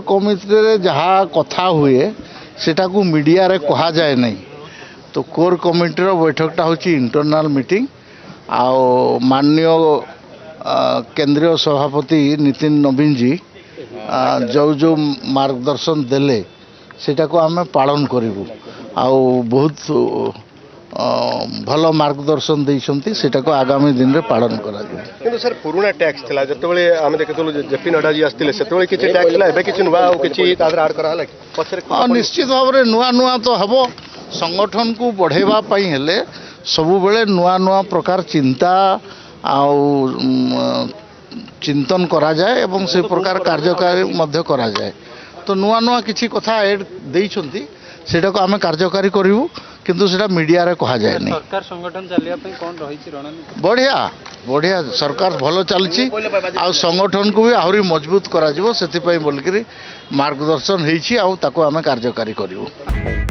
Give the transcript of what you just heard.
Committee जहाँ कथा हुए सेटा को मीडिया रे कहा जाए नहीं। तो कोर कमिटी बैठकटा हूँ इंटरनल मीटिंग आओ माननीय केंद्रीय सभापति नितिन नवीन जी जो जो मार्गदर्शन देले सेटा को आम पालन करूँ आउ बहुत भल मार्गदर्शन देइछंती सेटा को आगामी दिन रे पालन करा जाय। किंतु सर पुराना टैक्स थिला जतबेले आमे देखतलु जेपी नड्डा जी आस्तिले सेतबेले किछि टैक्स थिला एबे किछि नुवा किछि तादर आड करा हला पछरे निश्चित भाव रे नुआ नुआ तो हबो संगठन को बढ़ेबा पई हेले सबु बेले नुआ नुआ प्रकार चिंता आउ चिंतन करा जाए एवं से प्रकार कार्यकारी मध्य करा जाए। तो नुआ नुआ किछि कथा ऐड देइछंती सेटा को आमे कार्यकारी करिवु किंतु सेटा मीडिया रे कहा जाए नहीं। सरकार संगठन चलिया पे कोन रहिछि रणनीति बढ़िया बढ़िया सरकार भल चलछि आ संगठन को भी आहुरी मजबूत करा जिवो सेति पई बोलकरी मार्गदर्शन हेछि आ ताको आमे कार्यकारी करिवु।